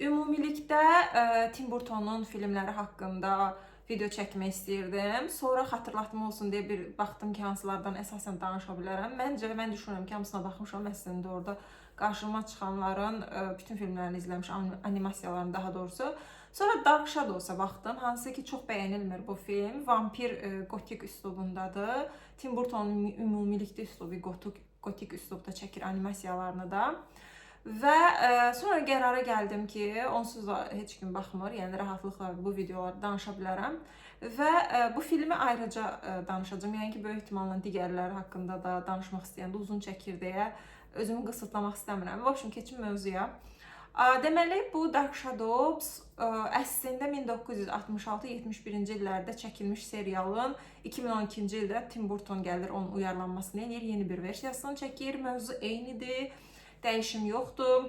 Ümumilikdə Tim Burtonun filmləri haqqında video çəkmək istəyirdim. Sonra xatırlatma olsun deyə bir baxdım ki, hansılardan əsasən danışa bilərəm. Mən düşünürəm ki, hamısına baxmışam. Əslində orada qarşıma çıxanların bütün filmlərini izləmişəm, animasiyalarını daha doğrusu. Sonra Dark Shadows'a baxdım, hansı ki çox bəyənilmir bu film. Vampir gotik üslubundadır. Tim Burtonun ümumilikdə üslubu gotik üslubda çəkir animasiyalarını da. Və sonra qərara gəldim ki, onsuz da heç kim baxmır, yəni rahatlıqla bu videolarda danışa bilərəm. Və bu filmi ayrıca danışacağım. Yəni ki, böyük ehtimalla digərləri haqqında da danışmaq istəyəndə uzun çəkir deyə özümü qısıtlamaq istəmirəm. Və keçim mövzuya. Deməli, bu Dark Shadows əslində 1966-71-ci illərdə çəkilmiş serialın 2012-ci ildə Tim Burton gəlir onun uyarlanmasını edir, yeni bir versiyasını çəkir. Mövzu eynidir. Dəyişim yoxdur.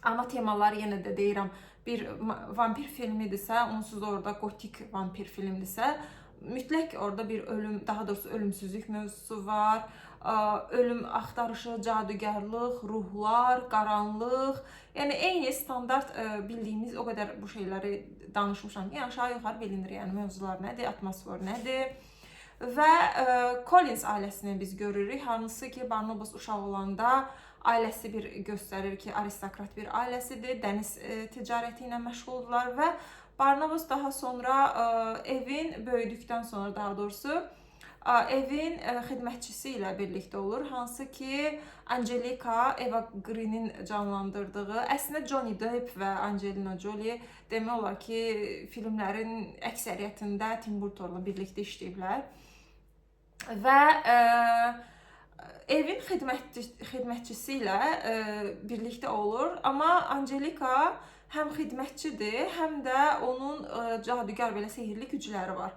Ana temaları yenə də deyirəm, bir vampir filmidirsə, onsuz da orada gotik vampir filmdirsə, mütləq orada bir ölüm, daha doğrusu ölümsüzlük mövzusu var. Ölüm axtarışı, cadugarlıq, ruhlar, qaranlıq. Yəni eyni standart bildiyimiz o qədər bu şeyləri danışmışam ki, aşağı yuxarı bilinir, yəni mövzular nədir, atmosfer nədir. Və Collins ailəsini biz görürük, hansı ki Barnabas uşaq olanda ailəsi bir göstərir ki, aristokrat bir ailəsidir, dəniz ticarəti ilə məşğuldurlar və Barnabas daha sonra evin böyüdükdən sonra daha doğrusu evin xidmətçisi ilə birlikdə olur, hansı ki Angelica, Eva Green'in canlandırdığı, əslində Johnny Depp və Angelina Jolie demək olar ki, filmlərin əksəriyyətində Tim Burton'la birlikdə işləyiblər. Və evin xidmətçisi ilə birlikdə olur, amma Angelica həm xidmətçidir, həm də onun cadugar belə sehirli gücləri var.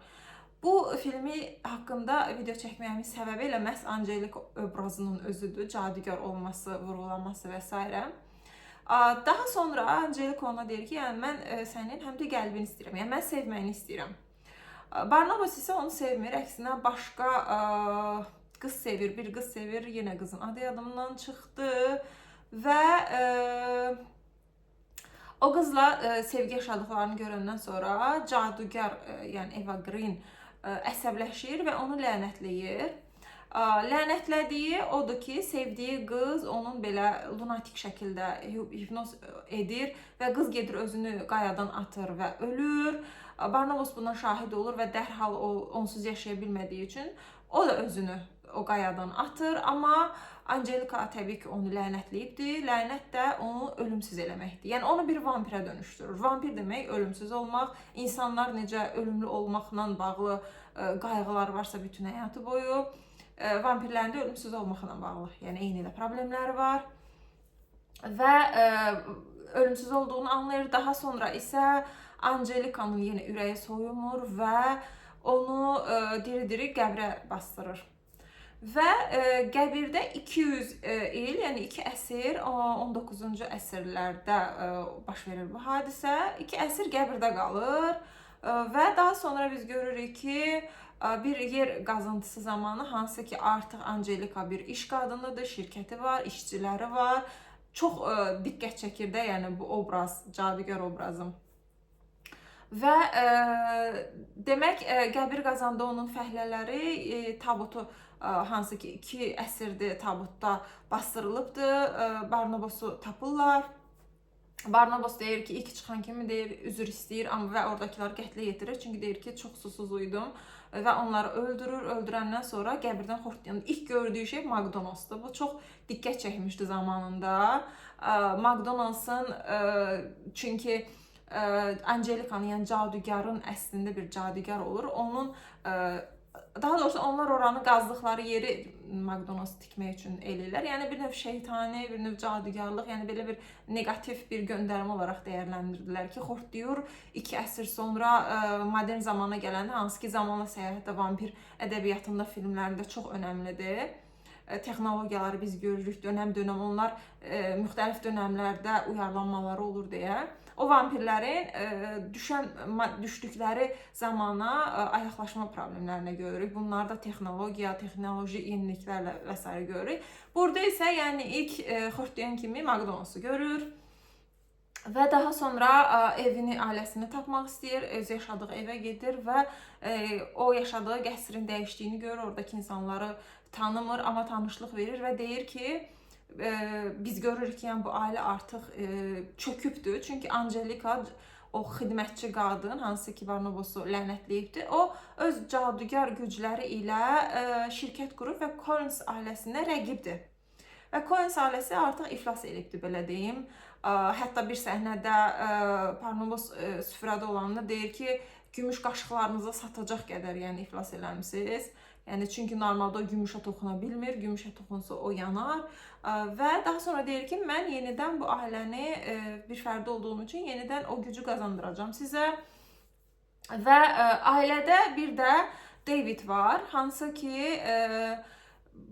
Bu filmi haqqında video çəkməyimin səbəbi elə məhz Angelica obrazının özüdür, cadugar olması, vurğulanması və s. Daha sonra Angelica ona deyir ki, yəni mən sənin həm də qəlbini istəyirəm, yəni mən sevməyini istəyirəm. Barnabas isə onu sevmir, əksinə başqa qız sevir, bir qız sevir, yenə qızın adı yadımdan çıxdı və o qızla sevgi yaşadıqlarını görəndən sonra cadugar, yəni Eva Green əsəbləşir və onu lənətləyir. Lənətlədiyi odur ki, sevdiyi qız onun belə lunatik şəkildə hipnoz edir və qız gedir özünü qayadan atır və ölür. Barnabas buna şahid olur və dərhal o onsuz yaşaya bilmədiyi üçün o da özünü o qayadan atır, amma Angelica təbii ki onu lənətləyibdir. Lənət də onu ölümsüz eləməkdir. Yəni onu bir vampirə dönüşdürür. Vampir demək ölümsüz olmaq, insanlar necə ölümlü olmaqla bağlı qayğılar varsa bütün həyatı boyu, vampirlərin də ölümsüz olmaqla bağlı, yəni eyni ilə problemləri var. Və ölümsüz olduğunu anlayır. Daha sonra isə Angelica'nın yenə ürəyi soyumur və onu diri-diri qəbrə bastırır. Və qəbirdə 200 il, yəni 2 əsr, 19-cu əsrlərdə baş verir bu hadisə. 2 əsr qəbirdə qalır və daha sonra biz görürük ki, bir yer qazıntısı zamanı, hansı ki artıq Angelica bir iş qadınıdır, şirkəti var, işçiləri var. Çox diqqət çəkir də, yəni bu obraz, cadugar obrazım. Və demək, qəbir qazanda onun fəhlələri tabutu, hansı ki 2 əsrdir tabutda bastırılıbdır, Barnabas'ı tapırlar. Barnabas deyir ki, ilk çıxan kimi deyir, üzr istəyir və oradakiləri qətlə yetirir. Çünki deyir ki, çox susuz uyudum və onları öldürür. Öldürəndən sonra qəbirdən xortlayan ilk gördüyü şey McDonald'sdır. Bu çox diqqət çəkmişdi zamanında. McDonald'sın çünki Angelica'nın, yəni cadugarın əslində bir cadugar olur. Onun daha doğrusu onlar oranı qazdıqları yeri McDonald's tikmək üçün eləyirlər. Yəni bir növ şeytani, bir növ cadugarlıq, yəni belə bir negativ bir göndərmə olaraq dəyərləndirdilər ki, xortlayır 2 əsr sonra modern zamana gələndə, hansı ki zamanla səyahətdə vampir ədəbiyyatında, filmlərində çox önəmlidir. Texnologiyaları biz görürük dönəm-dönəm, onlar müxtəlif dönəmlərdə uyarlanmaları olur deyə. O vampirlərin düşdükləri zamana ayaqlaşma problemlərinə görürük. Bunlarda texnoloji yeniliklərlə və s. görürük. Burada isə yəni ilk xortlayan kimi McDonald's'ı görür Və daha sonra evini, ailəsini tapmaq istəyir, öz yaşadığı evə gedir və o yaşadığı qəsrin dəyişdiyini görür, oradakı insanları tanımır, amma tanışlıq verir və deyir ki, biz görürük ki, yəni bu ailə artıq çökübdür. Çünki Angelika, o xidmətçi qadın, hansı ki Barnabosu lənətləyibdir, o öz cadugar gücləri ilə şirkət qurub və Collins ailəsinə rəqibdir. Və Collins ailəsi artıq iflas edibdir, belə deyim. Hətta bir səhnədə Barnabas süfrədə olanda deyir ki, gümüş qaşıqlarınızı satacaq qədər yəni iflas eləmisiniz. Yəni çünki normalda o gümüşə toxuna bilmir, gümüşə toxunsa o yanar. Və daha sonra deyir ki, mən yenidən bu ailəni bir fərdi olduğum üçün yenidən o gücü qazandıracağam sizə. Və ailədə bir də David var, hansı ki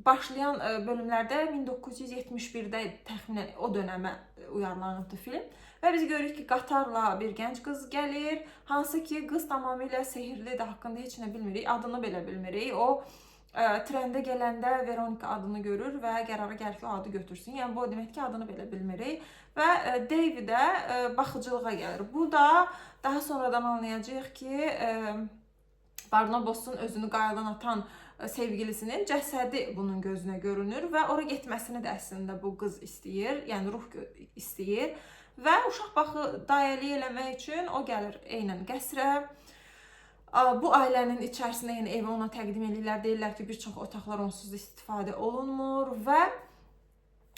başlayan bölümlərdə 1971-də təxminən o dönəmə uyarlanıbdır film. Və biz görürük ki, qatarla bir gənc qız gəlir, hansı ki qız tamamilə sehirlidir, haqqında heç nə bilmirik, adını belə bilmirik. O trendə gələndə Veronika adını görür və qərara gəlir ki, o adı götürsün. Yəni bu o demək ki, adını belə bilmirik. Və Davidə baxıcılığa gəlir. Bu da daha sonradan anlayacağıq ki, Barnabosun özünü qayadan atan sevgilisinin cəsədi bunun gözünə görünür və ora getməsini də əslində bu qız istəyir, yəni ruh istəyir və uşaq baxı dayəlik eləmək üçün o gəlir eynən qəsrə. Bu ailənin içərisində yəni evi ona təqdim edirlər, deyirlər ki, bir çox otaqlar onsuz istifadə olunmur və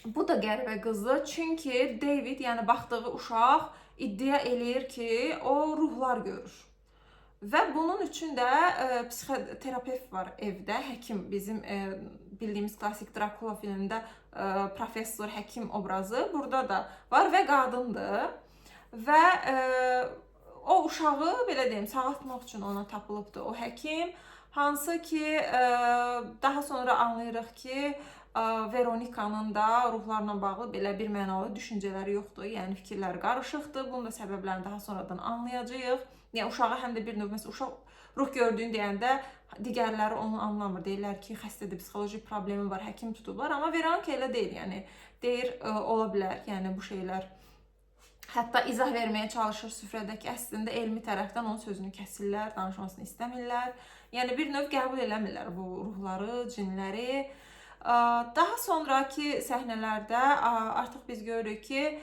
bu da qəribə qızdır, çünki David, yəni baxdığı uşaq iddia eləyir ki, o ruhlar görür. Və bunun üçün də psixoterapevt var evdə, həkim, bizim bildiyimiz klasik Dracula filmində professor, həkim obrazı burada da var və qadındır. Və o uşağı, belə deyim, sağaltmaq üçün ona tapılıbdır o həkim, hansı ki daha sonra anlayırıq ki, Veronikanın da ruhlarla bağlı belə bir mənalı düşüncələri yoxdur, yəni fikirləri qarışıqdır. Bunun da səbəblərini daha sonradan anlayacağıq. Yəni uşağa həm də bir növ, məsələn, uşaq ruh gördüyünü deyəndə digərləri onu anlamır. Deyirlər ki, xəstədir, psixoloji problemi var, həkim tutublar. Amma Veronika elə deyil, yəni deyir, ola bilər, yəni bu şeylər. Hətta izah verməyə çalışır süfrədəki, əslində elmi tərəfdən onun sözünü kəsirlər, danışmasını istəmirlər. Yəni bir növ qəbul eləmirlər bu ruhları, cinləri. Daha sonraki səhnələrdə artıq biz görürük ki,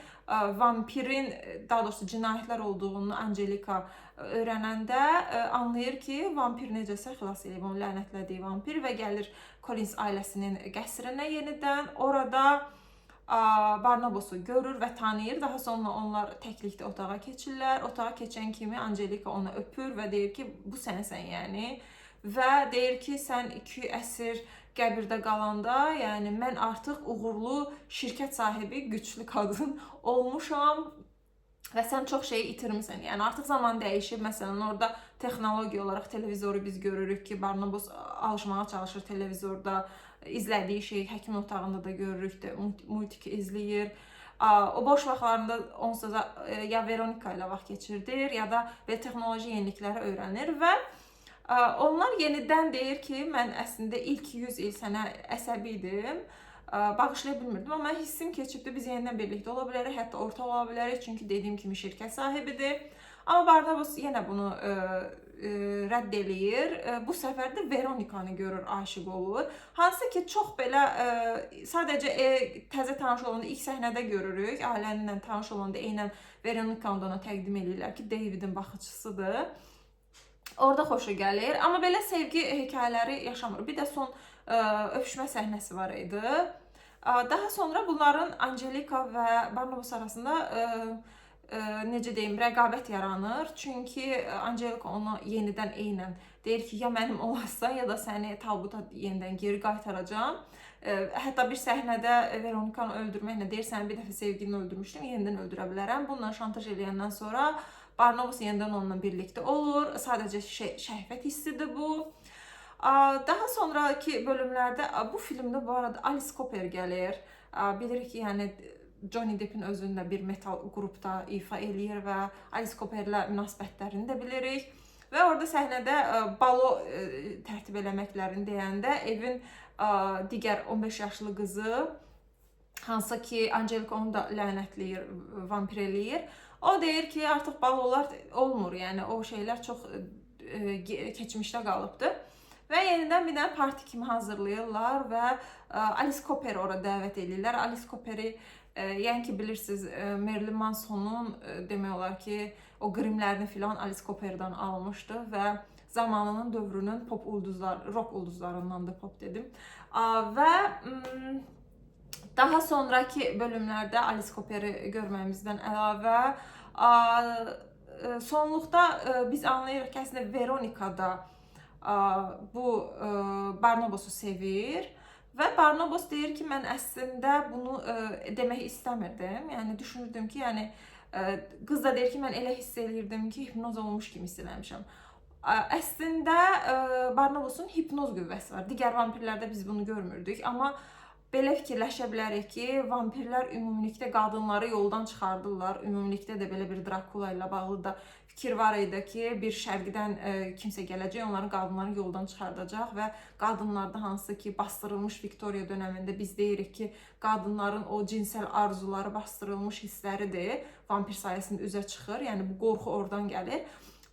vampirin, daha doğrusu cinayətlər olduğunu Angelika öyrənəndə anlayır ki, vampir necəsə xilas edib, onu lənətlədiyi vampir və gəlir Collins ailəsinin qəsrinə yenidən. Orada Barnabosu görür və tanıyır. Daha sonra onlar təklikdə otağa keçirlər. Otağa keçən kimi Angelika onu öpür və deyir ki, bu sənsən yəni. Və deyir ki, sən 2 əsr qəbirdə qalanda, yəni mən artıq uğurlu şirkət sahibi, güclü qadın olmuşam və sən çox şeyi itirmisən. Yəni artıq zaman dəyişib. Məsələn, orada texnologiya olaraq televizoru biz görürük ki, Barnabas alışmağa çalışır televizorda, izlədiyi şeyi həkim otağında da görürük də, multiki izləyir. O boş vaxtlarında onsuz ya Veronika ilə vaxt keçirdir, ya da belə texnoloji yenilikləri öyrənir və onlar yenidən deyir ki, mən əslində ilk 100 il sənə əsəbi idim, bağışlaya bilmirdim, amma hissim keçibdi, biz yenidən birlikdə ola bilərik, hətta orta ola bilərik, çünki dediyim kimi şirkət sahibidir. Amma Barnabas yenə bunu rədd eləyir. Bu səfər də Veronikanı görür, aşiq olur. Hansı ki, çox belə sadəcə təzə tanış olanda, ilk səhnədə görürük, ailəninlə tanış olanda eynən Veronikanı da ona təqdim edirlər ki, Davidin baxıcısıdır. Orada xoşu gəlir, amma belə sevgi hekayələri yaşamır. Bir də son öpüşmə səhnəsi var idi. Daha sonra bunların Angelika və Barnabas arasında necə deyim, rəqabət yaranır. Çünki Angelika ona yenidən eynən deyir ki, ya mənim olassan, ya da səni tabuta yenidən geri qaytaracağam. Hətta bir səhnədə Veronikanı öldürməklə deyir, səni bir dəfə sevgilini öldürmüşdüm, yenidən öldürə bilərəm. Bununla şantaj eləyəndən sonra Barnabas yenidən onunla birlikdə olur. Sadəcə şəhvət hissidir bu. Daha sonraki bölümlərdə bu filmdə bu arada Alice Cooper gəlir. Bilirik ki, yəni Johnny Depp'in özünü də bir metal qrupda ifa eləyir və Alice Cooper'lə münasibətlərini də bilirik. Və orada səhnədə balo tərtib eləməklərini deyəndə evin digər 15 yaşlı qızı, hansı ki Angelika onu da lənətləyir, vampir eləyir. O deyir ki, artıq balolar olmur, yəni o şeylər çox keçmişdə qalıbdı. Və yenidən bir dənə parti kimi hazırlayırlar və Alice Cooperi ora dəvət edirlər. Alice Cooperi, yəni ki, bilirsiniz, Marilyn Mansonun demək olar ki, o qrimlərini filan Alice Cooperi'dən almışdı və zamanının dövrünün pop ulduzları, rock ulduzlarındandır, pop dedim. Və daha sonraki bölümlərdə Alice Cooperi görməyimizdən əlavə sonluqda biz anlayırıq ki, əslində Veronika da bu Barnabosu sevir və Barnabos deyir ki, mən əslində bunu demək istəmirdim. Yəni düşünürdüm ki, yəni qız da deyir ki, mən elə hiss edirdim ki, hipnoz olmuş kimi hiss eləmişəm. Əslində Barnabosun hipnoz qüvvəsi var. Digər vampirlərdə biz bunu görmürdük, amma belə fikirləşə bilərik ki, vampirlər ümumilikdə qadınları yoldan çıxardırlar. Ümumilikdə də belə bir Drakula ilə bağlı da fikir var idi ki, bir şərqdən kimsə gələcək, onların qadınları yoldan çıxardacaq və qadınlarda hansı ki, bastırılmış Viktoriya dönəmində biz deyirik ki, qadınların o cinsel arzuları, bastırılmış hissləridir, vampir sayəsində üzə çıxır. Yəni bu qorxu oradan gəlir.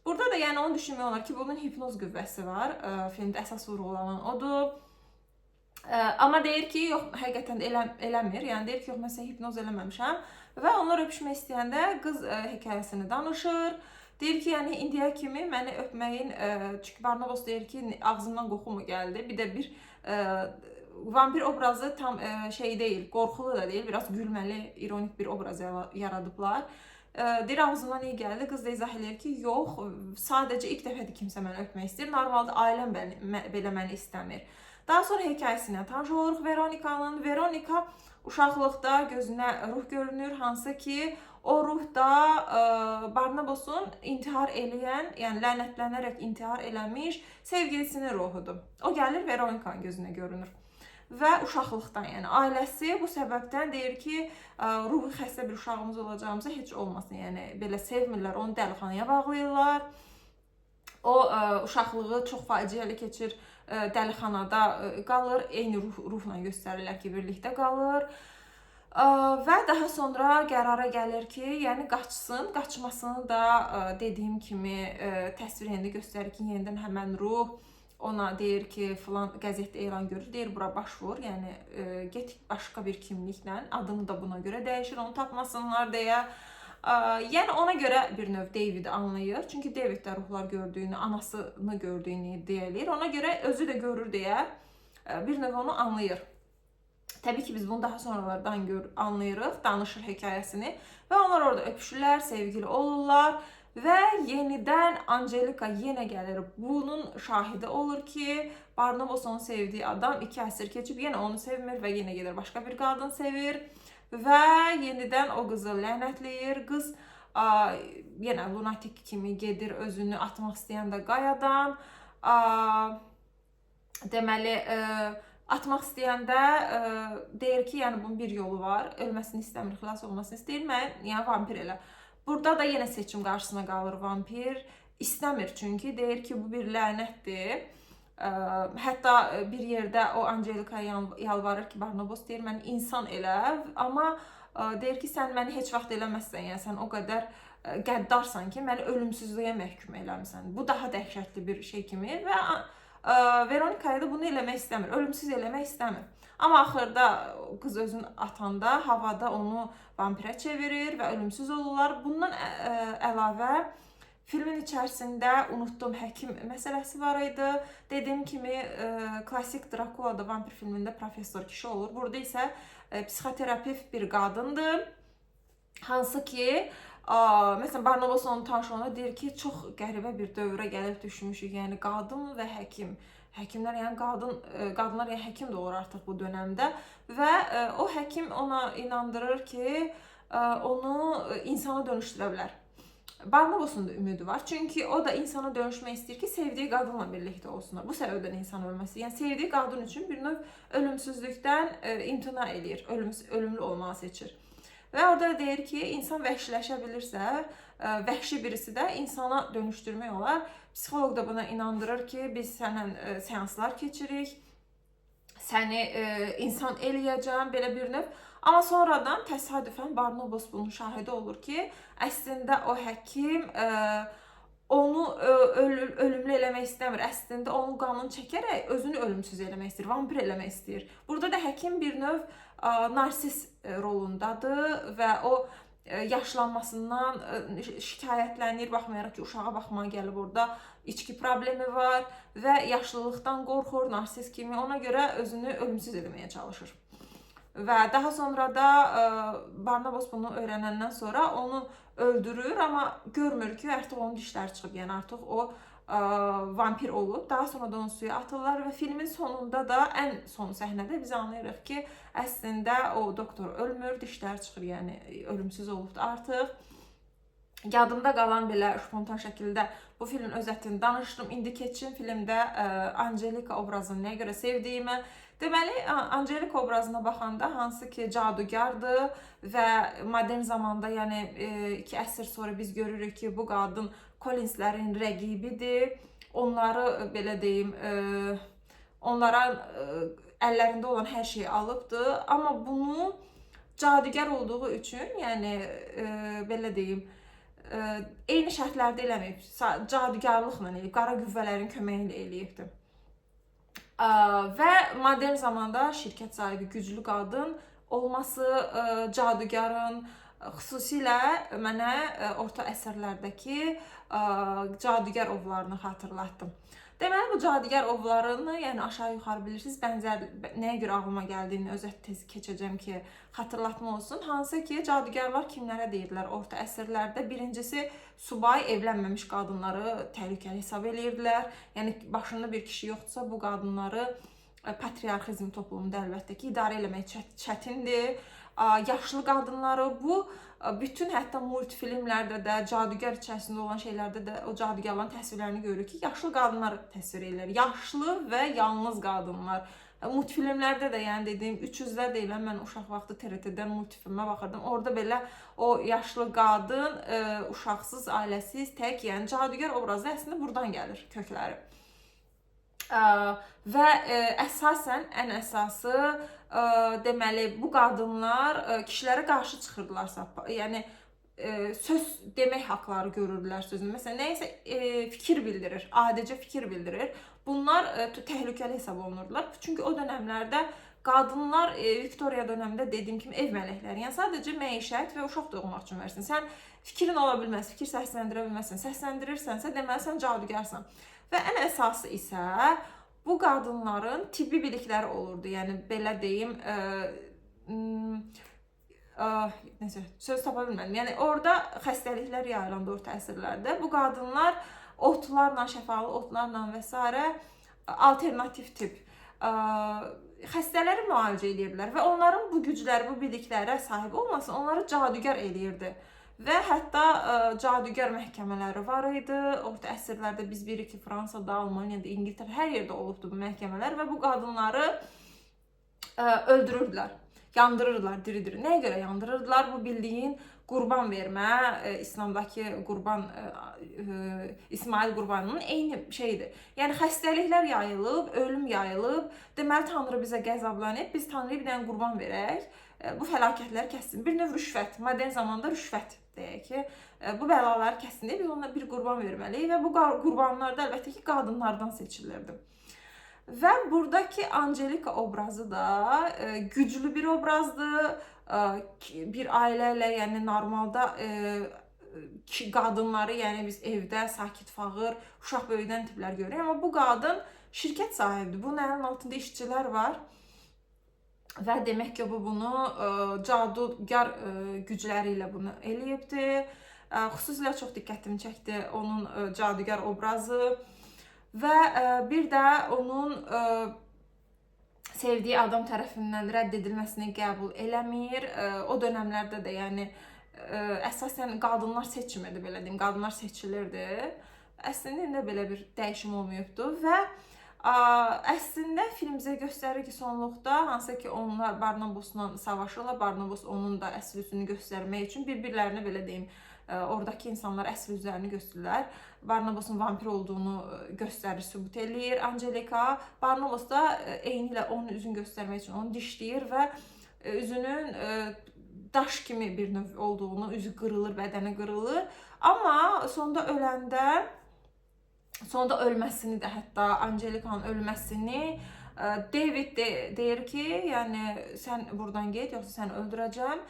Burada da yəni onu düşünmək olar ki, bunun hipnoz qüvvəsi var. Filmdə əsas vurğulanan odur. Amma deyir ki, yox, həqiqətən eləmir. Yəni deyir ki, yox, məsələn, hipnoz eləməmişəm. Və onlar öpüşmək istəyəndə qız hekayəsini danışır. Deyir ki, yəni indiyə kimi məni öpməyin, çünki Barnabas deyir ki, ağzımdan qoxu mu gəldi? Bir də bir vampir obrazı tam şey deyil, qorxulu da deyil, biraz gülməli, ironik bir obraz yaradıblar. Deyir, ağzımdan iyi gəldi. Qız da izah edir ki, yox, sadəcə ilk dəfədir kimsə məni öpmək istəyir. Normalda ailəm belə məni istəmir. Daha sonra hekayəsinə tanış oluruq Veronikanın. Veronika uşaqlıqda gözünə ruh görünür, hansı ki, o ruh da Barnabosun intihar eləyən, yəni lənətlənərək intihar eləmiş sevgilisinin ruhudur. O gəlir Veronikanın gözünə görünür. Və uşaqlıqdan, yəni ailəsi bu səbəbdən deyir ki, ruhu xəstə bir uşağımız olacağımıza heç olmasın. Yəni belə sevmirlər, onu dəlixanaya bağlayırlar. O uşaqlığı çox faciəli keçir, dəlixanada qalır, eyni ruhla göstərirlər ki, birlikdə qalır. Və daha sonra qərara gəlir ki, yəni qaçsın, qaçmasını da dediyim kimi təsvir edəndə göstərir ki, yenidən həmən ruh ona deyir ki, filan qəzetdə elan görür, deyir bura baş vur, yəni get başqa bir kimliklə, adını da buna görə dəyişir, onu tapmasınlar deyə. Yəni ona görə bir növ Davidi anlayır. Çünki David də ruhlar gördüyünü, anasını gördüyünü deyir. Ona görə özü də görür deyə bir növ onu anlayır. Təbii ki, biz bunu daha sonralardan anlayırıq, danışır hekayəsini və onlar orada öpüşürlər, sevgili olurlar və yenidən Angelika yenə gəlir. Bunun şahidi olur ki, Barnabas onu sevdiyi adam 2 əsr keçib yenə onu sevmir və yenə gedir başqa bir qadın sevir. Və yenidən o qızı lənətləyir. Qız yenə lunatik kimi gedir, özünü atmaq istəyəndə qayadan. Deməli, atmaq istəyəndə deyir ki, yəni bunun bir yolu var. Ölməsini istəmir, xilas olmasını istəyir. Mən, yəni vampir elə. Burada da yenə seçim qarşısına qalır vampir. İstəmir çünki deyir ki, bu bir lənətdir. Hətta bir yerdə o Angelikaya yalvarır ki, Barnabas deyir, mən insan elə, amma deyir ki, sən məni heç vaxt eləməzsən, yəni sən o qədər qəddarsan ki, məni ölümsüzlüyə məhkum eləmirsən. Bu daha dəhşətli bir şey kimi və Veronikaya da bunu eləmək istəmir, ölümsüz eləmək istəmir. Amma axırda qız özünü atanda havada onu vampirə çevirir və ölümsüz olurlar. Bundan əlavə filmin içərisində unutduğum həkim məsələsi var idi. Dediyim kimi, klassik Drakula'da vampir filmində professor kişi olur. Burada isə psixoterapevt bir qadındır. Hansı ki, məsələn, Barnabas onu tanış olanda deyir ki, çox qəribə bir dövrə gəlib düşmüşük. Yəni, qadın və həkim. Həkimlər, yəni qadınlar, yəni həkim də olur artıq bu dönəmdə. Və o həkim ona inandırır ki, onu insana dönüşdürə bilər. Barnabas'ın da ümidi var. Çünki o da insana dönüşmək istəyir ki, sevdiyi qadınla birlikdə olsunlar. Bu səbəbdən insan ölməsi. Yəni sevdiyi qadın üçün bir növ ölümsüzlükdən imtina eləyir. Ölümlü olmağı seçir. Və orada deyir ki, insan vəhşiləşə bilirsə, vəhşi birisi də insana dönüşdürmək olar. Psixoloq da buna inandırır ki, biz sənlə seanslar keçirik, səni insan eləyəcəm, belə bir növ Amma sonradan təsadüfən Barnabas bunun şahidi olur ki, əslində o həkim onu ölümlü eləmək istəmir. Əslində onun qanını çəkərək özünü ölümsüz eləmək istəyir, vampir eləmək istəyir. Burada da həkim bir növ narsis rolundadır və o yaşlanmasından şikayətlənir, baxmayaraq ki, uşağa baxmağa gəlib, orada içki problemi var və yaşlılıqdan qorxur, narsis kimi. Ona görə özünü ölümsüz eləməyə çalışır. Və daha sonra da Barnabas bunu öyrənəndən sonra onu öldürür, amma görmür ki, artıq onun dişləri çıxıb, yəni artıq o vampir olub. Daha sonra da onu suya atırlar və filmin sonunda da ən son səhnədə biz anlayırıq ki, əslində o doktor ölmür, dişləri çıxır, yəni ölümsüz olubdur artıq. Yadımda qalan belə spontan şəkildə bu filmin özətini danışdım. İndi keçim filmdə Angelika obrazını nəyə görə sevdiyimə. Deməli, Angelika obrazına baxanda hansı ki cadugardır və modern zamanda, yəni 2 əsr sonra biz görürük ki, bu qadın Collinslərin rəqibidir. Onları belə deyim, onlara əllərində olan hər şeyi alıbdır. Amma bunu cadugar olduğu üçün, yəni belə deyim, eyni şərtlərdə eləməyib, cadugarlıqla eləyib, qara qüvvələrin köməyi ilə eləyibdir. Və modern zamanda şirkət sahibi güclü qadın olması cadugarın xüsusilə mənə orta əsrlərdəki cadugar ovlarını xatırlatdım. Deməli, bu cadugar ovlarını, yəni aşağı yuxarı bilirsiniz, bənzər nəyə görə ağlıma gəldiyini özət tez keçəcəm ki, xatırlatma olsun. Hansı ki, cadugarlar kimlərə deyirlər orta əsrlərdə? Birincisi, subay evlənməmiş qadınları təhlükəli hesab edirdilər. Yəni, başında bir kişi yoxdursa, bu qadınları patriarxizm toplumunda əlbəttə ki, idarə eləmək çətindir. Yaşlı qadınları bu, bütün hətta multfilmlərdə də, cadugar içərisində olan şeylərdə də o cadugarların təsvirlərini görürük ki, yaşlı qadınlar təsvir edilir. Yaşlı və yalnız qadınlar. Multfilmlərdə də, yəni dediyim 300-lər deyilən, mən uşaq vaxtı TRT-dən multfilmə baxırdım. Orada belə o yaşlı qadın, uşaqsız, ailəsiz, tək, yəni cadugar obrazı əslində buradan gəlir kökləri. Və əsasən, ən əsası, deməli, bu qadınlar kişilərə qarşı çıxırdılarsa, yəni söz demək haqları görürdülər sözünü. Məsələn, nəyəsə fikir bildirir, adicə fikir bildirir. Bunlar təhlükəli hesab olunurdular. Çünki o dönəmlərdə qadınlar Viktoriya dönəmində dediyim kimi ev mələkləri, yəni sadəcə məişət və uşaq doğmaq üçün versin. Sən fikrin ola bilməz, fikir səsləndirə bilməzsən. Səsləndirirsənsə, deməli sən cadugarsan. Və ən əsası isə bu qadınların tibbi bilikləri olurdu. Yəni belə deyim, nəsə, söz tapa bilmədim. Yəni orada xəstəliklər yayılandı orta əsrlərdə. Bu qadınlar otlarla, şəfalı otlarla və s. alternativ tip xəstələri müalicə edirdilər və onların bu gücləri, bu biliklərə sahib olması onları cadugar eləyirdi. Və hətta cadugar məhkəmələri var idi. Orta əsrlərdə biz bilirik ki, Fransada, Almaniyada, İngiltərə, hər yerdə olubdu bu məhkəmələr və bu qadınları öldürürdülər, yandırırdılar diri-diri. Nəyə görə yandırırdılar? Bu bildiyin qurban vermə, İslamdakı qurban, İsmail qurbanının eyni şeydir. Yəni xəstəliklər yayılıb, ölüm yayılıb. Deməli, Tanrı bizə qəzablanıb, biz Tanrıya bir dənə qurban verək, bu fəlakətləri kəssin. Bir növ rüşvət, modern zamanda rüşvət deyək ki, bu bəlaları kəssin deyə biz onlara bir qurban verməliyik və bu qurbanlar da əlbəttə ki, qadınlardan seçilirdi. Və buradakı Angelika obrazı da güclü bir obrazdır. Bir ailə ilə, yəni normalda qadınları, yəni biz evdə sakit, fağır, uşaq böyüdən tiplər görürük. Amma bu qadın şirkət sahibidir. Bunun əlinin altında işçilər var. Və demək ki, bu bunu cadugar gücləri ilə bunu eləyibdir. Xüsusilə çox diqqətimi çəkdi onun cadugar obrazı. Və bir də onun sevdiyi adam tərəfindən rədd edilməsini qəbul eləmir. O dönəmlərdə də, yəni əsasən qadınlar seçmirdi, belə deyim, qadınlar seçilirdi. Əslində indi belə bir dəyişim olmayıbdı və əslində film bizə göstərir ki, sonluqda hansı ki onlar Barnabasla savaşırlar, Barnabas onun da əsl üzünü göstərmək üçün bir-birlərinə belə deyim, oradakı insanlar əsl üzlərini göstərirlər. Barnabasın vampir olduğunu göstərir, sübut eləyir Angelika. Barnabas da eynilə onun üzünü göstərmək üçün onu dişləyir və üzünün daş kimi bir növ olduğunu, üzü qırılır, bədəni qırılır. Amma sonda öləndə, sonda ölməsini də, hətta Angelikanın ölməsini David deyir ki, yəni sən buradan get, yoxsa səni öldürəcəm.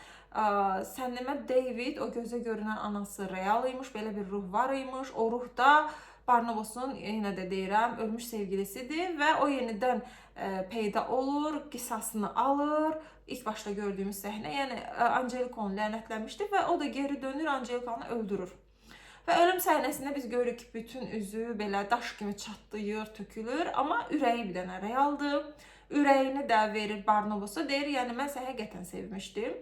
Sən demə David, o gözə görünən anası real imiş, belə bir ruh var imiş. O ruh da Barnabosun, yenə də deyirəm, ölmüş sevgilisidir və o yenidən peyda olur, qisasını alır. İlk başda gördüyümüz səhnə, yəni Angelikanı lənətlənmişdi və o da geri dönür, Angelikanı öldürür. Və ölüm səhnəsində biz görürük ki, bütün üzü belə daş kimi çatlayır, tökülür, amma ürəyi bir dənə realdır. Ürəyini də verir Barnabosa, deyir, yəni mən səni həqiqətən sevmişdim.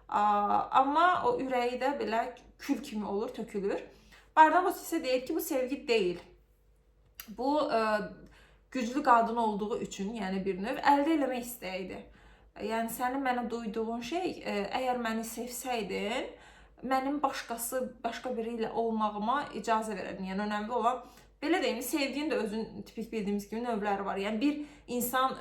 Amma o ürəyi də belə kül kimi olur, tökülür. Barnabas isə deyir ki, bu sevgi deyil. Bu güclü qadın olduğu üçün, yəni bir növ əldə eləmək istəyidir. Yəni sənin mənə duyduğun şey, əgər məni sevsəydin, mənim başqa biri ilə olmağıma icazə verədin. Yəni önəmli olan, belə deyim, sevginin də özün tipik bildiyimiz kimi növləri var. Yəni bir insan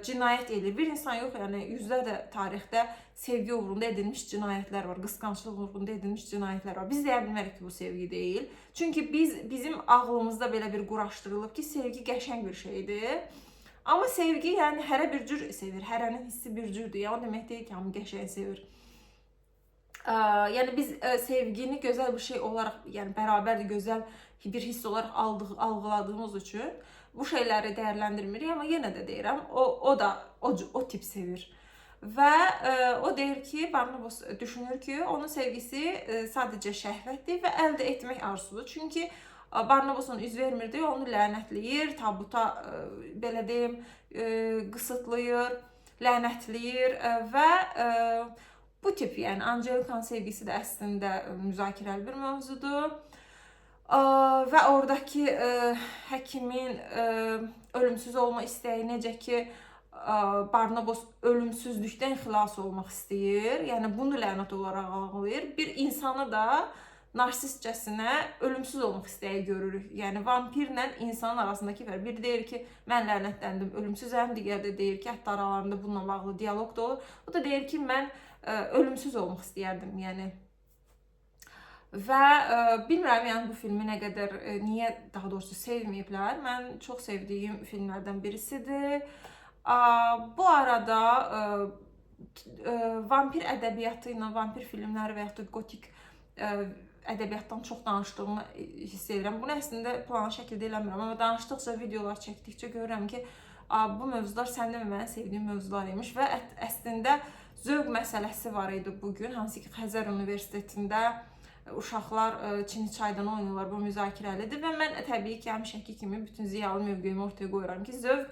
cinayət edir, bir insan yox, yəni yüzlərlə tarixdə sevgi uğrunda edilmiş cinayətlər var, qısqanclıq uğrunda edilmiş cinayətlər var. Biz deyə bilmərik ki, bu sevgi deyil. Çünki bizim ağlımızda belə bir quraşdırılıb ki, sevgi qəşəng bir şeydir. Amma sevgi, yəni hərə bir cür sevir, hərənin hissi bir cürdür. Yəni o demək deyil ki, hamı qəşəng sevir. Yəni biz sevgini gözəl bir şey olaraq, yəni bərabərdir, gözəl bir hiss olaraq algıladığımız üçün bu şeyləri dəyərləndirmirik, amma yenə də deyirəm, o da o tip sevir. Və o deyir ki, Barnabas düşünür ki, onun sevgisi sadəcə şəhvətdir və əldə etmək arzusudur. Çünki Barnabasın üz vermirdi, onu lənətləyir, tabuta belə deyim, qısıtlayır, lənətləyir və bu tip, yəni Angelikanın sevgisi də əslində müzakirəli bir mövzudur. Və oradakı həkimin ölümsüz olma istəyi, necə ki Barnabas ölümsüzlükdən xilas olmaq istəyir. Yəni bunu lənət olaraq algılayır. Bir insanı da narsistcəsinə ölümsüz olmaq istəyi görürük. Yəni vampirlə insanın arasındakı fərq. Biri deyir ki, mən lənətləndim, ölümsüzəm. Digəri də deyir ki, hətta aralarında bununla bağlı dialoq da olur. O da deyir ki, mən ölümsüz olmaq istəyərdim. Yəni və bilmirəm, yəni bu filmi nə qədər, niyə daha doğrusu sevməyiblər. Mən çox sevdiyim filmlərdən birisidir. Bu arada vampir ədəbiyyatı ilə, vampir filmləri və yaxud da gotik ədəbiyyatdan çox danışdığımı hiss edirəm. Bunu əslində planlı şəkildə eləmirəm, amma danışdıqca, videolar çəkdikcə görürəm ki, bu mövzular səndə və mənim sevdiyim mövzular imiş və əslində zövq məsələsi var idi bugün, hansı ki Xəzər Universitetində uşaqlar Çini çaydan oynuyorlar, bu müzakirəlidir və mən təbii ki, həmişəki kimi bütün ziyalı mövqeyimi ortaya qoyuram ki, zövq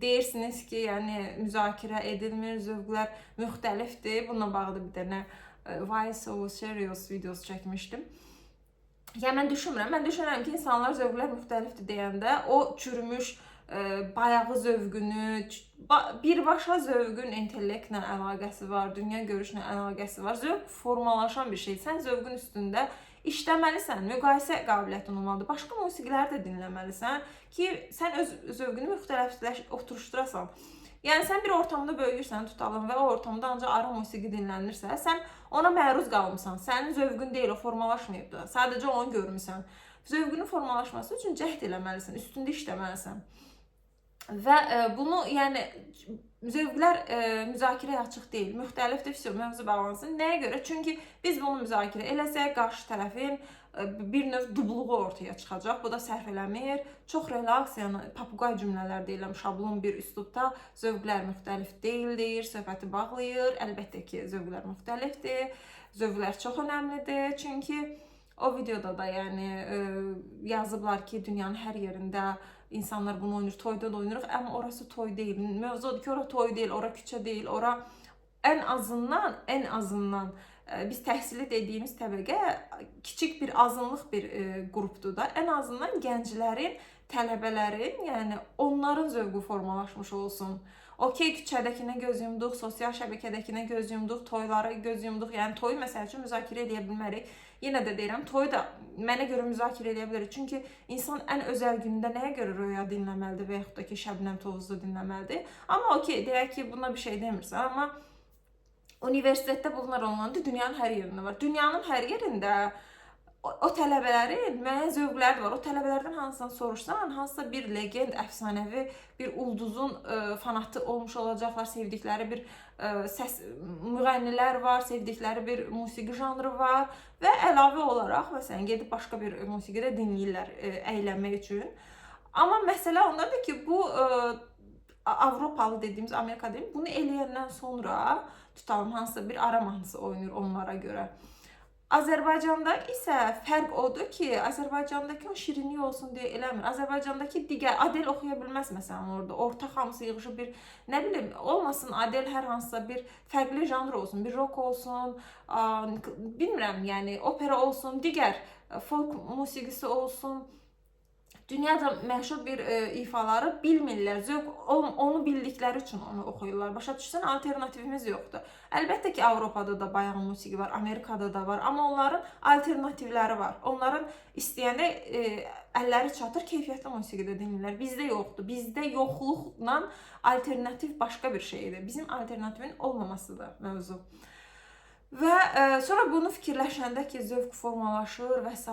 deyirsiniz ki, yəni müzakirə edilmir, zövqlər müxtəlifdir. Bununla bağlı bir dənə Why So Serious videosu çəkmişdim. Yəni mən düşünürəm ki, insanlar zövqlər müxtəlifdir deyəndə o çürümüş bayağı zövqünü, birbaşa zövqün intellektlə əlaqəsi var, dünya görüşlə əlaqəsi var. Zövq formalaşan bir şey. Sən zövqün üstündə işləməlisən, müqayisə qabiliyyətin olmalıdır. Başqa musiqiləri də dinləməlisən ki, sən öz zövqünü müxtəlif oturuşdurasan. Yəni sən bir ortamda böyüyürsən, tutalım və o ortamda ancaq ara musiqi dinlənirsə, sən ona məruz qalmısan. Sənin zövqün deyil, o formalaşmayıb da. Sadəcə onu görmüsən. Zövqünün formalaşması üçün cəhd eləməlisən, üstündə işləməlisən. Və bunu, yəni zövqlər müzakirəyə açıq deyil, müxtəlifdir, mövzu bağlansın. Nəyə görə? Çünki biz bunu müzakirə eləsək, qarşı tərəfin bir növ dubluğu ortaya çıxacaq. Bu da səhv eləmir. Çox relaks, yəni papuqay cümlələr deyiləm, şablon bir üslubda zövqlər müxtəlif deyil deyir, söhbəti bağlayır. Əlbəttə ki, zövqlər müxtəlifdir. Zövqlər çox önəmlidir. Çünki o videoda da yəni yazıblar ki, dünyanın hər yerində İnsanlar bunu oynayır, toyda da oynayırıq, amma orası toy deyil. Mövzu odur ki, ora toy deyil, ora küçə deyil, ora ən azından biz təhsili dediyimiz təbəqə kiçik bir azınlıq bir qrupdur da. Ən azından gənclərin, tələbələrin, yəni onların zövqü formalaşmış olsun. Okey, küçədəkinə göz yumduq, sosial şəbəkədəkinə göz yumduq, toylara göz yumduq. Yəni toyu məsəl üçün müzakirə edə bilmərik. yenə də deyirəm, toyu da mənə görə müzakirə edə bilərik. Çünki insan ən özəl günündə nəyə görə röya dinləməlidir və yaxud da ki, Şəbnəm Tovuzlu dinləməlidir. Amma okey, deyək ki, buna bir şey demirsən, amma universitetdə bunlar olmalıdır, dünyanın hər yerində var. Dünyanın hər yerində o tələbələrin müəyyən zövqləri var. O tələbələrdən hansıdan soruşsan, hansısa bir legend, əfsanəvi bir ulduzun fanatı olmuş olacaqlar, sevdikləri bir səs müğənnilər var, sevdikləri bir musiqi janrı var və əlavə olaraq məsələn gedib başqa bir musiqi də dinləyirlər əylənmək üçün. Amma məsələ ondadır ki, bu Avropalı dediyimiz, Amerika dediyimiz bunu eləyəndən sonra tutalım hansısa bir ara mahnısı oynayır onlara görə. Azərbaycanda isə fərq odur ki, Azərbaycandakı o şirinlik olsun deyə eləmir. Azərbaycandakı digər Adel oxuya bilməz məsələn orada. Ortaq hamısı yığışıb bir, nə bilim, olmasın Adel hər hansısa bir fərqli janr olsun, bir rock olsun, bilmirəm, yəni opera olsun, digər folk musiqisi olsun. Dünyada məşhur bir ifaları bilmirlər, onu bildikləri üçün onu oxuyurlar. Başa düşsən, alternativimiz yoxdur. Əlbəttə ki, Avropada da bayağı musiqi var, Amerikada da var, amma onların alternativləri var. Onların istəyəndə əlləri çatır, keyfiyyətli musiqi də dinləyirlər. Bizdə yoxdur. Bizdə yoxluqla alternativ başqa bir şeydir. Bizim alternativin olmamasıdır mövzu. Və sonra bunu fikirləşəndə ki, zövq formalaşır və s.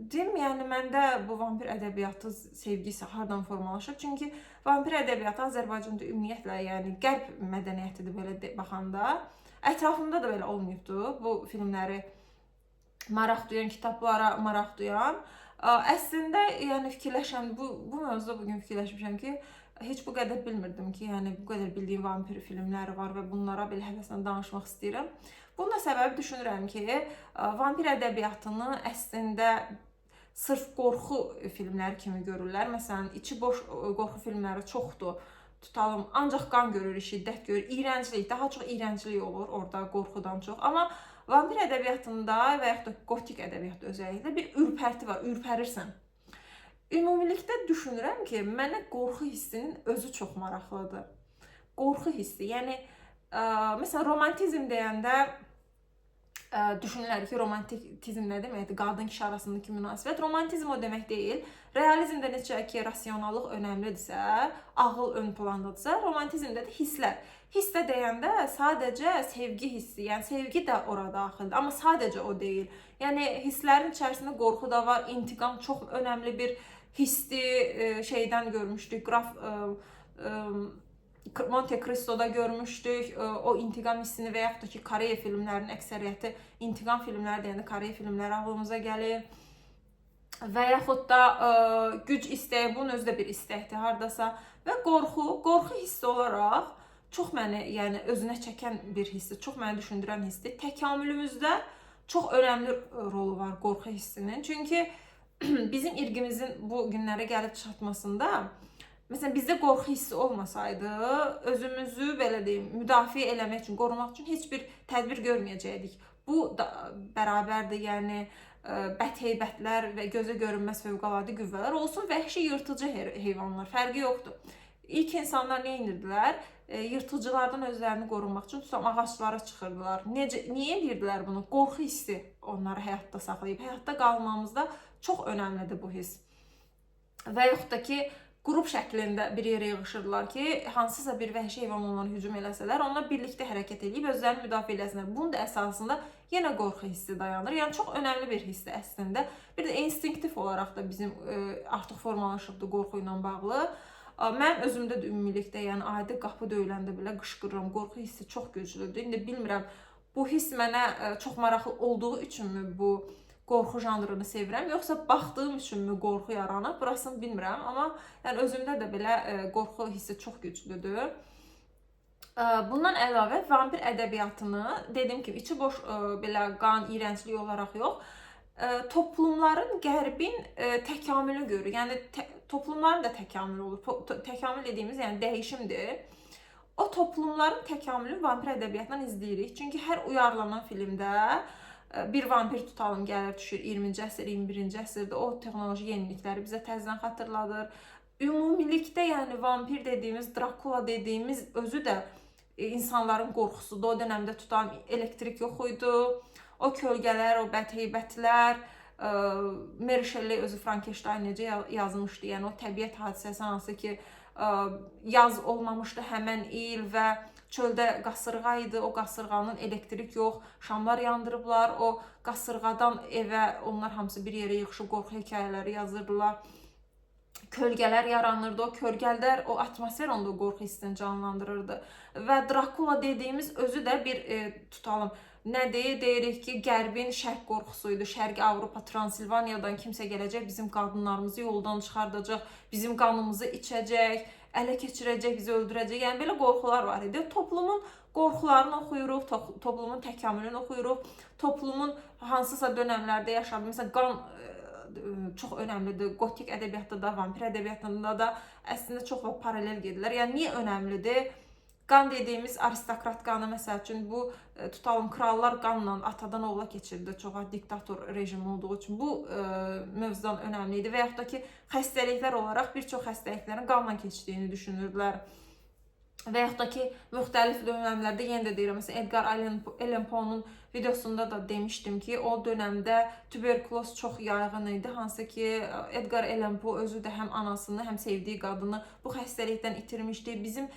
Deyim, yəni məndə bu vampir ədəbiyyatı sevgisi hardan formalaşır? Çünki vampir ədəbiyyatı Azərbaycanda ümumiyyətlə, yəni qərb mədəniyyətidir belə baxanda. Ətrafımda da belə olmayıbdı bu filmləri maraq duyan, kitablara maraq duyan. Əslində, yəni fikirləşəm, bu mövzuda bugün fikirləşmişəm ki, heç bu qədər bilmirdim ki, yəni bu qədər bildiyim vampir filmləri var və bunlara belə həvəslə danışmaq istəyirəm. Bunun da səbəbi düşünürəm ki, vampir ədəbiyyatını əslində sırf qorxu filmləri kimi görürlər. Məsələn, içi boş qorxu filmləri çoxdur. Tutalım, ancaq qan görürük, şiddət görürük, iyrənclik, daha çox iyrənclik olur orada qorxudan çox. Amma vampir ədəbiyyatında və yaxud da gotik ədəbiyyatda özəlliklə bir ürpərti var, ürpərirsən. Ümumilikdə düşünürəm ki, mənə qorxu hissinin özü çox maraqlıdır. Qorxu hissi, yəni məsələn romantizm deyəndə düşünürlər ki, romantizm nə deməkdir? Qadın-kişi arasındakı münasibət. Romantizm o demək deyil. Realizmdə necə ki, rasionallıq önəmlidirsə, ağıl ön plandadırsa, romantizmdə də hisslər. Hissdə deyəndə sadəcə sevgi hissi, yəni sevgi də ora daxildir, amma sadəcə o deyil. Yəni hisslərin içərisində qorxu da var, intiqam çox önəmli bir hissi şeydən görmüşdük, Qraf Monte Cristo'da görmüşdük, o intiqam hissini və yaxud da ki, Koreya filmlərinin əksəriyyəti, intiqam filmləri deyəndə Koreya filmləri ağlımıza gəlir. Və yaxud da güc istəyi, bunun özü də bir istəkdir hardasa. Və qorxu hissi olaraq çox məni, yəni özünə çəkən bir hissi, çox məni düşündürən hissi. Təkamülümüzdə çox önəmli rolu var qorxu hissinin. Çünki bizim irqimizin bu günlərə gəlib çatmasında, məsələn, bizdə qorxu hissi olmasaydı, özümüzü belə deyim, müdafiə eləmək üçün, qorumaq üçün heç bir tədbir görməyəcəkdik. Bu da bərabərdir, yəni bədheybətlər və gözə görünməz fövqəladə qüvvələr olsun, vəhşi yırtıcı heyvanlar, fərqi yoxdur. İlk insanlar nə edirdilər? Yırtıcılardan özlərini qorunmaq üçün ağaclara çıxırdılar. Niyə edirdilər bunu? Qorxu hissi onları həyatda saxlayıb. Həyatda qalmamızda çox önəmlidir bu hiss. Və yaxud da ki, qrup şəklində bir yerə yığışırlar ki, hansısa bir vəhşi heyvan onlara hücum eləsələr, onlar birlikdə hərəkət edib özlərini müdafiə eləsinlər. Bunun da əsasında yenə qorxu hissi dayanır. Yəni çox önəmli bir hissdir əslində. Bir də instinktiv olaraq da bizim artıq formalaşıbdır qorxu ilə bağlı. Mən özümdə də ümumilikdə, yəni adi qapı döyüləndə belə qışqırıram. Qorxu hissi çox güclüdür. İndi bilmirəm, bu hiss mənə çox maraqlı olduğu üçünmü bu qorxu janrını sevirəm, yoxsa baxdığım üçünmü qorxu yaranıb, burasını bilmirəm. Amma yəni özümdə də belə qorxu hissi çox güclüdür. Bundan əlavə vampir ədəbiyyatını, dediyim kimi, içi boş belə qan, iyrənclik olaraq yox, toplumların, qərbin təkamülünü görür. Yəni toplumların da təkamülü olur. Təkamül dediyimiz yəni dəyişimdir. O toplumların təkamülünü vampir ədəbiyyatından izləyirik. Çünki hər uyarlanan filmdə bir vampir tutalım gəlir düşür 20-ci əsr, 21-ci əsrdə o texnoloji yenilikləri bizə təzədən xatırladır. Ümumilikdə yəni vampir dediyimiz, Drakula dediyimiz özü də insanların qorxusudur. O dönəmdə tutalım elektrik yox idi. O kölgələr, o bədheybətlər, Mary Shelley özü Frankenstein necə yazmışdı, yəni o təbiət hadisəsi hansı ki, yaz olmamışdı həmən il və çöldə qasırğa idi, o qasırğanın elektrik yox, şamlar yandırıblar, o qasırğadan evə onlar hamısı bir yerə yığışıb qorxu hekayələri yazırdılar. Kölgələr yaranırdı, o kölgələr, o atmosfer onda o qorxu hissini canlandırırdı. Və Drakula dediyimiz özü də bir tutalım, nədir? Deyirik ki, Qərbin şərq qorxusuydu. Şərqi Avropa, Transilvaniyadan kimsə gələcək, bizim qadınlarımızı yoldan çıxardacaq, bizim qanımızı içəcək, ələ keçirəcək, bizi öldürəcək. Yəni belə qorxular var idi. Toplumun qorxularını oxuyuruq, toplumun təkamülünü oxuyuruq, toplumun hansısa dönəmlərdə yaşadığı, məsələn, qan çox önəmlidir. Gotik ədəbiyyatda da, vampir ədəbiyyatında da əslində çox paralel gedirlər. Yəni niyə önəmlidir? Qan dediyimiz aristokrat qanı, məsəl üçün bu tutalım krallar qanla atadan oğula keçirdi. Çox diktator rejim olduğu üçün bu mövzudan önəmli idi və yaxud da ki, xəstəliklər olaraq bir çox xəstəliklərin qanla keçdiyini düşünürdülər. Və yaxud da ki, müxtəlif dönəmlərdə yenə də deyirəm, məsələn, Edgar Allan Poe'nun videosunda da demişdim ki, o dönəmdə tuberkuloz çox yayğın idi, hansı ki, Edgar Allan Poe özü də həm anasını, həm sevdiyi qadını bu xəstəlikdən itirmişdi. Bizim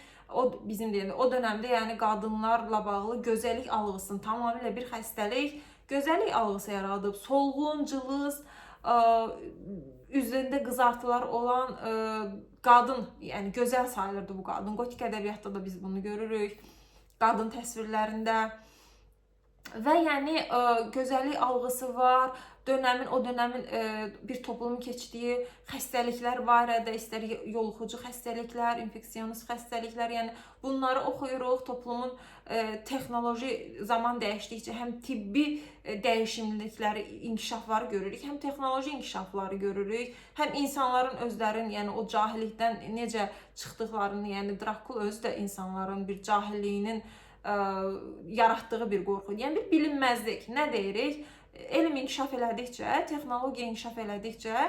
deyəndə, o dönəmdə yəni qadınlarla bağlı gözəllik algısını tamamilə bir xəstəlik, gözəllik algısı yaradıb, solğun, cılız, üzərində qızartılar olan qadın, yəni gözəl sayılırdı bu qadın. Gotik ədəbiyyatda da biz bunu görürük, qadın təsvirlərində. Və yəni gözəllik algısı var, o dönəmin bir toplumun keçdiyi xəstəliklər barədə, istər yoluxucu xəstəliklər, infeksionist xəstəliklər, yəni bunları oxuyuruq. Toplumun texnoloji zaman dəyişdikcə həm tibbi dəyişimlikləri, inkişafları görürük, həm texnoloji inkişafları görürük, həm insanların özlərinin, yəni o cahillikdən necə çıxdıqlarını, yəni Drakula özü də insanların bir cahilliyinin yaratdığı bir qorxu, yəni bir bilinməzlik. Nə deyirik? Elm inkişaf elədikcə, texnologiya inkişaf elədikcə,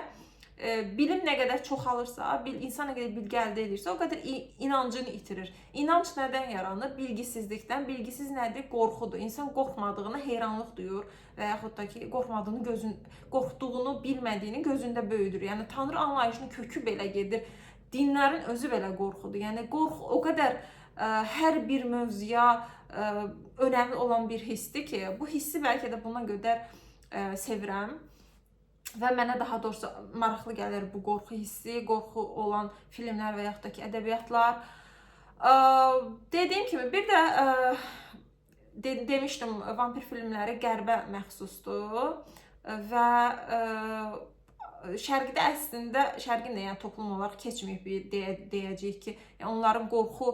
bilim nə qədər çoxalırsa, insan nə qədər bilgi əldə edirsə, o qədər inancını itirir. İnanc nədən yaranır? Bilgisizlikdən. Bilgisiz nədir? Qorxudur. İnsan qorxmadığına heyranlıq duyur və yaxud da ki, qorxduğunu, bilmədiyini gözündə böyüdür. Yəni Tanrı anlayışının kökü belə gedir. Dinlərin özü belə qorxudur. Yəni qorxu o qədər hər bir mövzuya önəmli olan bir hissdir ki, bu hissi bəlkə də buna qədər sevirəm və mənə daha doğrusu maraqlı gəlir bu qorxu hissi, qorxu olan filmlər və yaxud da ki, ədəbiyyatlar. Dediyim kimi, bir də demişdim, vampir filmləri qərbə məxsusdur və Şərqdə əslində, şərqin də yəni toplum olaraq keçməyib deyəcəyik ki, yəni onların qorxu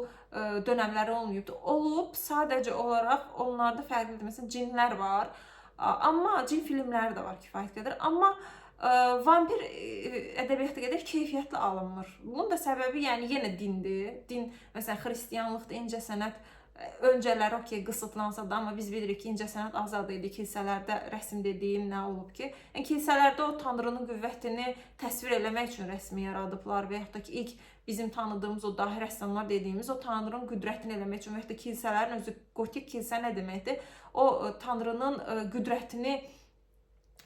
dönəmləri olmayıbdır. Olub, sadəcə olaraq onlarda fərqlidir. Məsələn, cinlər var, amma cin filmləri də var kifayət qədər. Amma vampir ədəbiyyatı qədər keyfiyyətli alınmır. Bunun da səbəbi yəni yenə dindir. Din, məsələn, xristiyanlıqda incəsənət öncələri okey qısıtlansa da, amma biz bilirik ki, incəsənət azad idi. Kilsələrdə rəsm dediyim nə olub ki, yəni kilsələrdə o Tanrının qüvvətini təsvir eləmək üçün rəsmi yaradıblar və yaxud da ki, ilk bizim tanıdığımız o dahi rəssamlar dediyimiz o Tanrının qüdrətini eləmək üçün və yaxud da kilsələrin özü, gotik kilsə nə deməkdir? O Tanrının qüdrətini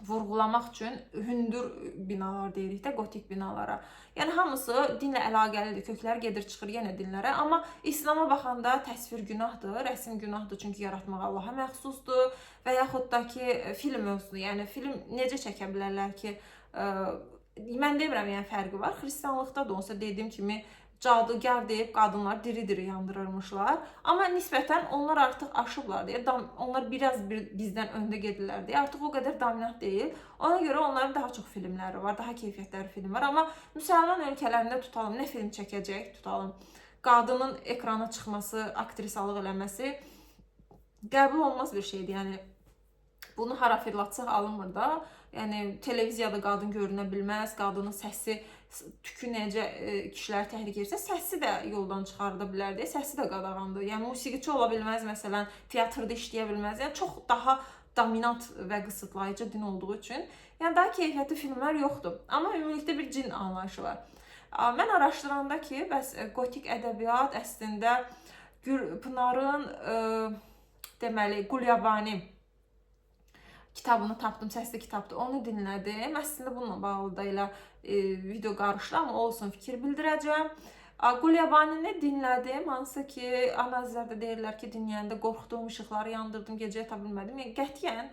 vurğulamaq üçün hündür binalar deyirik də, gotik binalara. Yəni hamısı dinlə əlaqəlidir, köklər gedir çıxır yenə dinlərə, amma İslama baxanda təsvir günahdır, rəsm günahdır, çünki yaratmaq Allaha məxsusdur və yaxud da ki, film mövzusu, yəni film necə çəkə bilərlər ki, mən demirəm, yəni fərqi var. Xristianlıqda da olsa dediyim kimi cadugar deyib qadınlar diri-diri yandırırmışlar. Amma nisbətən onlar artıq aşıblar deyə, onlar biraz bizdən öndə gedirlər deyə, artıq o qədər dominant deyil. Ona görə onların daha çox filmləri var, daha keyfiyyətləri film var. Amma müsəlman ölkələrində tutalım, nə film çəkəcək, tutalım, qadının ekrana çıxması, aktrisalıq eləməsi qəbul olmaz bir şeydir. Yəni, bunu hara fırlatsaq alınmır da. Yəni, televiziyada qadın görünə bilməz, qadının səsi, tükü necə kişiləri təhrik edirsə, səsi də yoldan çıxarda bilər deyə, səsi də qadağandır. Yəni, musiqiçi ola bilməz, məsələn, teatrda işləyə bilməz. Yəni, çox daha dominant və qısıtlayıcı din olduğu üçün, yəni, daha keyfiyyətli filmlər yoxdur. Amma ümumilikdə bir cin anlayışı var. Mən araşdıranda ki, bəs gotik ədəbiyyat əslində Gülpınarın, deməli, Qulyabani kitabını tapdım, səsli kitabdır. Onu dinlədim. Əslində bununla bağlı da elə video qarışdı, amma olsun, fikir bildirəcəm. Qulyabanini dinlədim. Hansı ki, analizlərdə deyirlər ki, dinləyəndə qorxduğum, işıqları yandırdım, gecə yata bilmədim. Yəni qətiyyən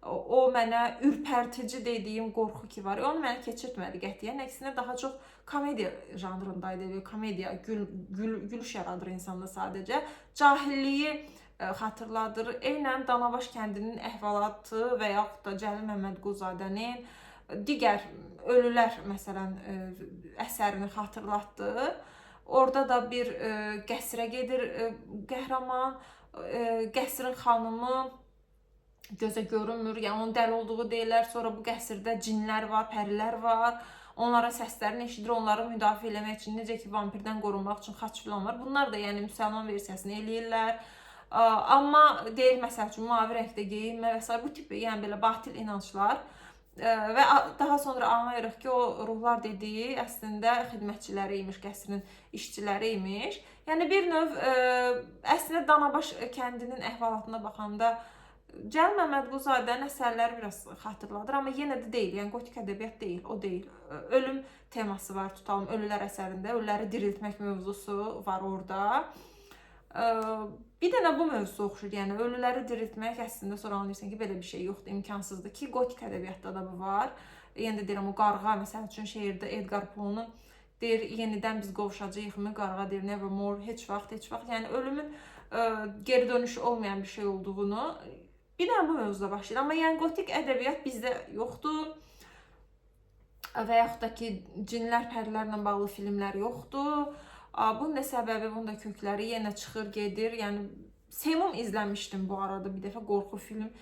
o mənə ürpərtici dediyim qorxu ki var, onu mənə keçirtmədi qətiyyən. Əksinə daha çox komediya janrındaydı. Komediya, gülüş yaradır insanda sadəcə. Cahilliyi xatırladır. Eynən Danabaş kəndinin əhvalatı və yaxud da Cəlil Məmmədquluzadənin digər Ölülər məsələn əsərini xatırlatdı. Orada da bir qəsrə gedir qəhrəman. Qəsrin xanımı gözə görünmür, yəni onun dəli olduğu deyirlər. Sonra bu qəsrdə cinlər var, pərilər var. Onlara səslərini eşidir, onları müdafiə eləmək üçün, necə ki vampirdən qorunmaq üçün xaç filan var. Bunlar da yəni müsəlman versiyasını eləyirlər. Amma deyir məsəl üçün mavi rəngdə geyinmə və s. bu tip yəni belə batil inanclar. Və daha sonra anlayırıq ki, o ruhlar dediyi əslində xidmətçiləri imiş, qəsrin işçiləri imiş. Yəni bir növ əslində Danabaş kəndinin əhvalatına baxanda Cəlil Məmmədquluzadənin əsərləri biraz xatırladır, amma yenə də deyil. Yəni gotik ədəbiyyat deyil, o deyil. Ölüm teması var, tutalım Ölülər əsərində, ölüləri diriltmək mövzusu var orada. Bir dənə bu mövzusu oxşur, yəni ölüləri diriltmək əslində sonra anlayırsan ki, belə bir şey yoxdur, imkansızdır ki, gotik ədəbiyyatda da bu var. Yəni də deyirəm, o qarğa, məsəl üçün şeirdə Edgar Poe'nun deyir, yenidən biz qovuşacağıq mı, qarğa deyir, nevermore, heç vaxt, heç vaxt. Yəni ölümün geri dönüşü olmayan bir şey olduğunu bir dənə bu mövzuda başlayır. Amma yəni gotik ədəbiyyat bizdə yoxdur. Və yaxud da ki, cinlər, pərilərlə bağlı filmlər yoxdur. Bunun da səbəbi, bunun da kökləri yenə çıxır, gedir. Yəni Seymum izləmişdim bu arada bir dəfə, qorxu film.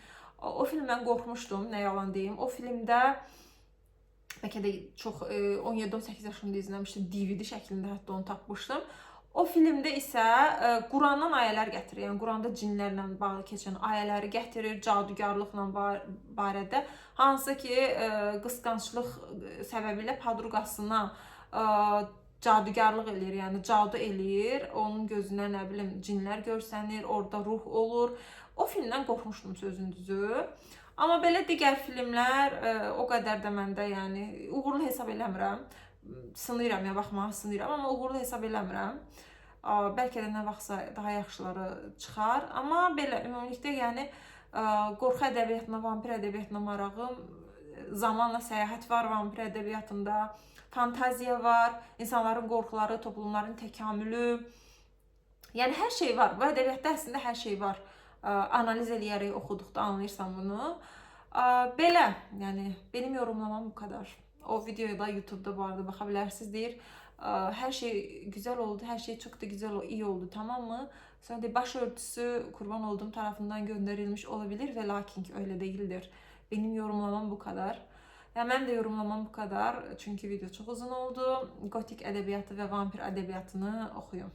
O filmdən qorxmuşdum, nə yalan deyim. O filmdə bəlkə də çox 17-18 yaşımda izləmişdim, DVD şəklində hətta onu tapmışdım. O filmdə isə Qurandan ayələr gətirir. Yəni Quranda cinlərlə bağlı keçən ayələri gətirir, cadugarlıqla barədə. Hansı ki, qısqanclıq səbəbilə padruqasına cadugarlıq eləyir, yəni cadu eləyir. Onun gözünə nə bilim cinlər görsənir, orada ruh olur. O filmdən qorxmuşdum sözün düzü. Amma belə digər filmlər o qədər də məndə yəni uğurlu hesab eləmirəm. Sınıyıram ya, baxmağa sınıyıram, amma uğurlu hesab eləmirəm. Bəlkə də nə vaxtsa daha yaxşıları çıxar. Amma belə ümumilikdə yəni qorxu ədəbiyyatına, vampir ədəbiyyatına marağım, zamanla səyahət var vampir ədəbiyyatında. Fantaziya var, insanların qorxuları, toplumların təkamülü. Yəni hər şey var. Bu ədəbiyyatda əslində hər şey var. Analiz eləyərək oxuduqda anlayırsan bunu. Belə, yəni benim yorumlamam bu kadar. O videoya da YouTube'da bu arada baxa bilərsiniz, deyir. Hər şey güzel oldu, hər şey çok da güzel, iyi oldu, tamam mı? Sonra deyir, başörtüsü kurban olduğum tarafından gönderilmiş olabilir ve lakin ki öyle değildir. Benim yorumlamam bu kadar. Yani ben de yorumlamam bu kadar. Çünkü video çok uzun oldu. Gotik edebiyatı ve vampir edebiyatını okuyun.